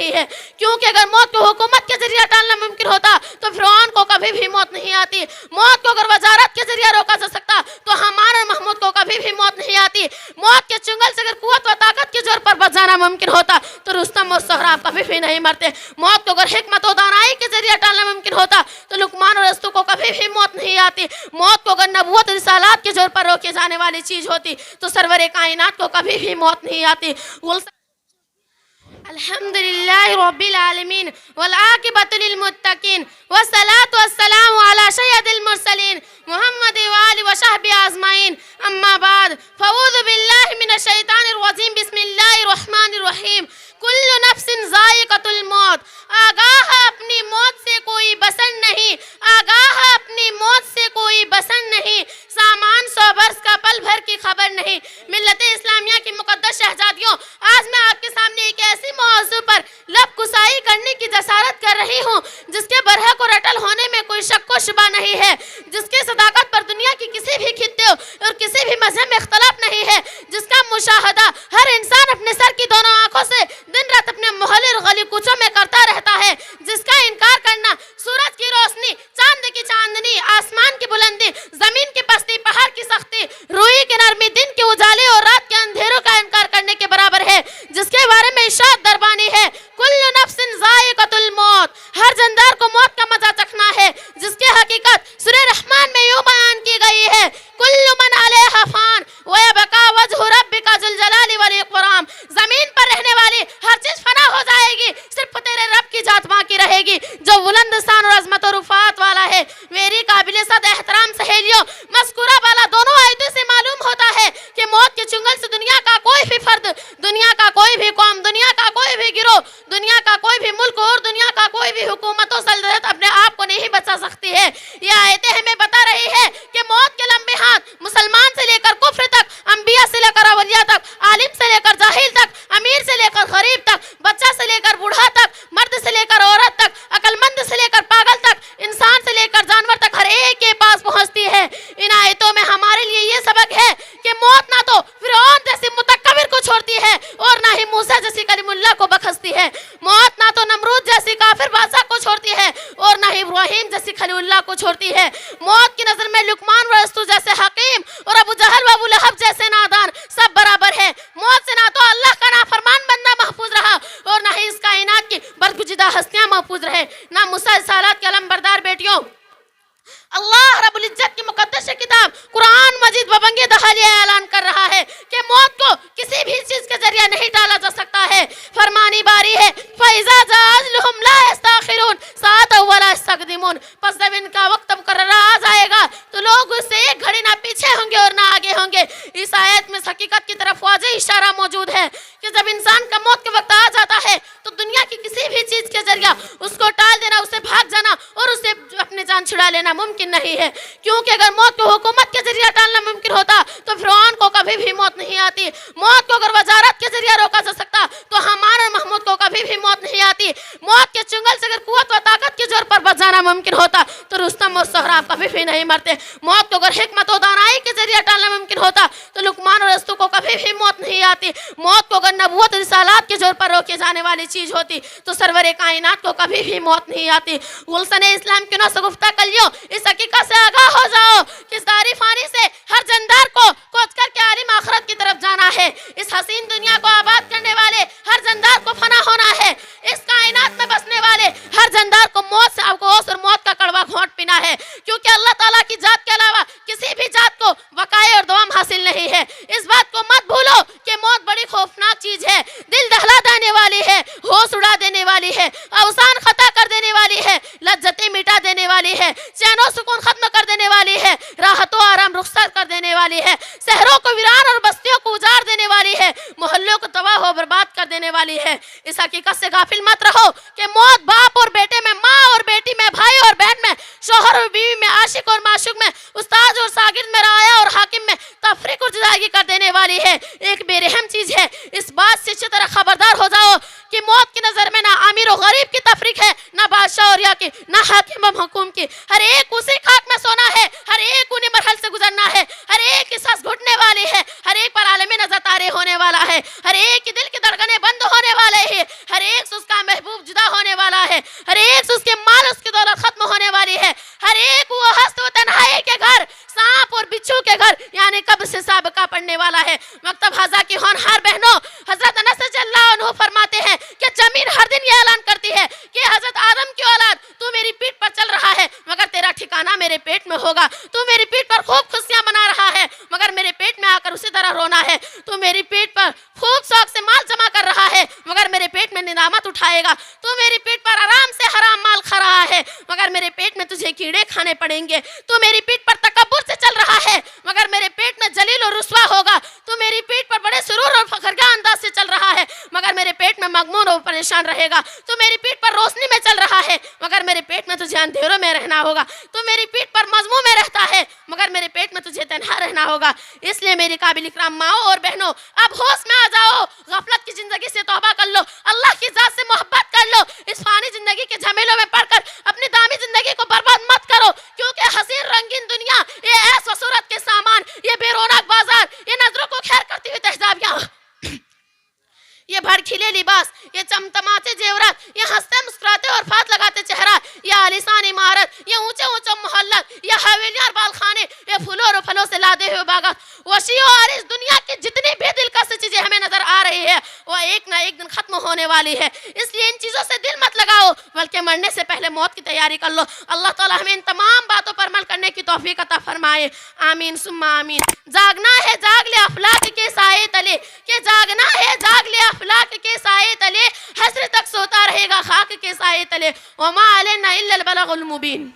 نہیں ہے، کیونکہ اگر موت کو حکومت کے ذریعے ٹالنا ممکن ہوتا تو فرعون کو کبھی بھی موت نہیں آتی، موت کو اگر وزارت کے ذریعے روکا جا سکتا تو ہمارا محمود کو کبھی بھی موت نہیں آتی، موت کے چنگل سے اگر قوت و طاقت کے زور پر بچ جانا ممکن ہوتا تو رستم اور سہراب کبھی بھی نہیں مرتے، موت کو اگر حکمت و دانائی کے ذریعے ٹالنا ممکن ہوتا تو لقمان اور استو کو کبھی بھی موت نہیں آتی، موت کو اگر نبوت رسالات کے زور پر روکے جانے والی چیز ہوتی تو سرور کائنات کو کبھی بھی موت نہیں آتی۔ الحمدللہ رب العالمین والعاقبۃ للمتقین والصلاة والسلام علی سید المرسلین محمد وآلہ وصحبہ اجمعین، اما بعد فاعوذ باللہ من الشیطان الرجیم، بسم اللہ الرحمن الرحیم۔ کل نفس ذائقۃ الموت، آگاہ اپنی موت سے کوئی بسن نہیں، آگاہ اپنی موت سے کوئی بسن نہیں، سامان 100 برس کا پل بھر کی خبر نہیں۔ ملت اسلامیہ کی مقدس شہزادیوں، آج میں آپ کے سامنے ایک ایسی موضوع پر لب کسائی کرنے کی جسارت کر رہی ہوں جس کے برحق و رٹل ہونے میں کوئی شک و شبہ نہیں ہے، جس کی صداقت پر دنیا کی کسی بھی خطے اور کسی بھی مذہب میں اختلاف نہیں ہے، جس کا مشاہدہ ہر انسان اپنے سر کی دونوں آنکھوں سے دن رات اپنے محلے اور گلی کوچوں میں کرتا رہتا ہے، جس کا انکار کرنا سورج کی روشنی، چاند کی چاندنی، آسمان کی بلندی، زمین کی پستی، پہاڑ کی سختی، روئی کی نرمی، دن کے اجالے اور رات کے اندھیروں کا انکار کرنے کے برابر ہے، جس کے بارے میں ارشاد دربانی ہے، کل نفس ذائقۃ الموت، ہر جاندار کو موت کا مزہ چکھنا ہے، جس کی حقیقت سورہ رحمان میں یوں بیان کی گئی ہے، کل من علیہا فان ویبقی وجہ ربک ذو الجلال والاکرام، زمین پر رہنے والی ہر چیز فنا ہو جائے گی، صرف تیرے رب کی ذات باقی رہے گی جو بلند شان اور عظمت و رفعت والا ہے۔ میری قابل صد احترام سہیلیوں، مذکورہ والا دونوں آیتوں سے معلوم ہوتا ہے کہ موت کے چنگل سے دنیا کا کوئی بھی فرد، دنیا کا کوئی بھی قوم، دنیا کا کوئی بھی گروہ، دنیا کا کوئی بھی ملک اور دنیا کا کوئی بھی حکومت و سلطنت اپنے آپ کو نہیں بچا سکتی ہے۔ یہ آیتیں ہمیں بتا رہی ہے کہ موت کے لمبے ہاتھ مسلمان سے لے کر کفر تک، انبیاء سے لے کر اولیاء تک، عالم سے لے کر جاہل تک، امیر سے لے کر غریب تک، بچہ سے لے کر بوڑھا تک، مرد سے لے کر عورت تک، عقل مند سے لے کر پاگل تک، انسان سے لے کر جانور تک، ہر ایک کے پاس پہنچتی ہے۔ ان آیتوں میں ہمارے لیے یہ سبق ہے کہ موت نہ تو فرعون جیسی متکبر کو چھوڑتی ہے اور نہ ہی موسیٰ جیسی کلیم اللہ کو بخشتی ہے، موت نہ تو نمرود جیسی کافر بادشاہ کو چھوڑتی ہے اور نہ ہی ابراہیم جیسی خلیل اللہ کو چھوڑتی ہے، موت کی نظر میں لقمان و استو جیسے حکیم اور ابو جہل و ابو لہب جیسے نادان سب برابر ہے۔ موت سے نہ تو اللہ کا نافرمان بندہ محفوظ رہا اور نہ ہی اس کائنات کی برگزیدہ ہستیاں محفوظ رہے۔ نہ موسیٰ رسالات کے علم بردار بیٹیوں، اللہ رب العزت کی مقدس کتاب قرآن مجید ببنگِ دہالی اعلان کر رہا ہے کہ موت کو کسی بھی چیز کے ذریعے نہیں ٹالا جا سکتا ہے، فرمانی باری ہے فَإِذَا جَاءَ أَجَلُهُمْ لَا يَسْتَأْخِرُونَ سَاعَةً وَلَا يَسْتَقْدِمُونَ، پس جب ان کا وقت مقررہ آ جائے گا تو لوگ اس سے ایک گھڑی نہ پیچھے ہوں گے اور نہ آگے ہوں گے۔ اس آیت میں حقیقت کی طرف واضح اشارہ موجود ہے کہ جب انسان کا موت کا وقت آ جاتا ہے تو دنیا کی کسی بھی چیز کے ذریعہ اس کو ٹال دینا، اسے بھاگ جانا اور اسے اپنی جان چھڑا لینا ممکن نہیں ہے، کیونکہ اگر موت کو حکومت کے ذریعے ٹالنا ممکن ہوتا تو فرعون کو کبھی بھی موت نہیں آتی، موت کو اگر وزارت کے ذریعے روکا جا سکتا تو ہمارا محمود کو کبھی بھی موت نہیں آتی، موت کے چنگل سے اگر قوت و طاقت کے زور پر بچ جانا ممکن ہوتا تو رستم اور سہراب کبھی بھی نہیں مرتے، موت کو اگر حکمت و دانائی کے ذریعے ٹالنا ممکن ہوتا تو لقمان اور استو کو کبھی بھی موت نہیں آتی، موت کو اگر نبوت رسالات کے زور پر روکے جانے والی چیز ہوتی تو سرور کائنات کو کبھی بھی موت نہیں آتی۔ گلشن اسلام کی نوشگفتہ کلیوں، اس حقیقت سے آگاہ ہو جاؤ کہ اس داری فانی سے ہر جاندار کو کوچ کر کے عالم آخرت کی طرف جانا ہے، اس حسین دنیا کو آباد کرنے والے ہر جاندار کو فنا ہونا ہے، اس کائنات میں بسنے والے ہر جاندار کو موت سے افسوس اور موت کا کڑوا گھونٹ پینا ہے، کیونکہ اللہ تعالیٰ کی ذات کے علاوہ کسی بھی ذات کو بقائے اور دوام حاصل نہیں ہے۔ اس بات کو مت بھولو کہ موت بڑی خوفناک چیز ہے، دل دہلا دینے والی ہے، ہوش اڑا دینے والی ہے، اوسان خطا کر دینے والی ہے، لذتیں مٹا دینے والی ہے، چین و سکون ختم کر دینے والی ہے، راحت و آرام رخصت کر دینے والی ہے، شہروں کو ویران اور بستیوں کو اجاڑ دینے والی ہے، محلوں کو تباہ و برباد کر دینے والی ہے۔ اس حقیقت سے غافل مت رہو کہ موت باپ اور بیٹے میں، ماں اور بیٹی میں، بھائی اور بہن میں، شوہر اور بیوی میں، عاشق اور معشوق میں، استاد اور شاگرد میں، رعایا اور حاکم میں تفریق اور جدائی کر دینے والی ہے، ایک بے رحم چیز ہے۔ اس بات سے اچھی طرح خبردار ہو جاؤ کہ موت کی نظر میں نہ امیر و غریب کی تفریق ہے، نہ بادشاہ اور یا کی، نہ حاکم و محکوم کی، ہر ایک اسی خاک میں سونا ہے، ہر ایک انہیں مرحل سے گزرنا ہے، ہر ایک کی سانس گھٹنے والی ہے، ہر ایک پر عالم نظر طاری ہونے والا ہے، ہر ایک کی دل کی دھڑکنیں بند ہونے والے ہیں، ہر ایک سے اس کا اس کے مال اس کی دولت ختم ہونے والی ہے. ہر ایک وہ ہست و تنہائی کے گھر سانپ اور بچھو کے گھر یعنی قبر سے سابقہ پڑھنے والا ہے. مکتب حضا کی ہونہار بہنوں، حضرت انس رضی اللہ عنہ فرماتے ہیں کہ زمین ہر دن یہ اعلان کرتی ہے کہ حضرت آدم کی اولاد تو میری پیٹھ پر چل رہا ہے مگر تیرا ٹھکانہ میرے پیٹ میں ہوگا. تو میری پیٹھ پر خوب خوشیاں منا رہا ہے مگر میرے پیٹ میں آ کر اسی طرح رونا ہے. تو میری پیٹھ پر خوب شوق سے مال جمع کر رہا ہے مگر میرے پیٹ میں ندامت اٹھائے گا. تو میری پیٹھ پر آرام سے حرام مال کھا رہا ہے مگر میرے پیٹ میں تجھے کیڑے کھانے پڑیں گے. تو میری پیٹھ پر تکبر سے چل رہا ہے مگر میرے پیٹ میں ذلیل اور رسوا ہوگا. تو میری پیٹھ پر بڑے سرور اور فخرگاہ انداز سے چل رہا ہے مگر میرے پیٹ میں مغمون اور پریشان رہے گا. تو میری پیٹھ پر روشنی میں چل رہا ہے مگر میرے پیٹ میں تجھے اندھیروں میں رہنا ہوگا. تو میری پیٹھ پر مضمون میں رہتا ہے مگر میرے پیٹ میں تجھے تنہا رہنا ہوگا. اس لیے میری قابل اکرام ماؤں اور بہنوں، اب ہوش میں آ جاؤ، غفلت کی زندگی سے توبہ کر لو، اللہ کی ذات سے محبت کر لو. اس فانی زندگی کے جھمیلوں میں پڑھ کر اپنی دامی زندگی کو برباد مت کرو، کیونکہ حسین رنگین دنیا، یہ ایس و صورت کے سامان، یہ بے رونق بازار، یہ نظروں کو خیر کرتی ہوئی تہذابیاں، یہ بھڑکیلے لباس، یہ چمچماتے زیورات، یہ ہنستے مسکراتے اور فات لگاتے چہرہ، یہ عالیشان عمارت، یہ اونچے اونچے محلات، یہ حویلیاں اور بالخانے، یہ پھولوں اور پھلوں سے لادے ہوئے باغات، وسیع و عریض دنیا کی جتنی بھی دلکش چیزیں ہمیں نظر آ رہی ہے وہ ایک نہ ایک دن ختم ہونے والی ہے. اس لیے ان چیزوں سے دل مت لگاؤ بلکہ مرنے سے پہلے موت کی تیاری کر لو. اللہ تعالیٰ ہمیں ان تمام باتوں پر عمل کرنے کی توفیق عطا فرمائے. آمین ثم آمین. جاگنا ہے جاگ لے افلاک کے سائے تلے، کہ جاگنا ہے جاگ لے افلاک کے سائے تلے، حشر تک سوتا رہے گا خاک کے سائے تلے. وما علینا الا البلاغ المبین.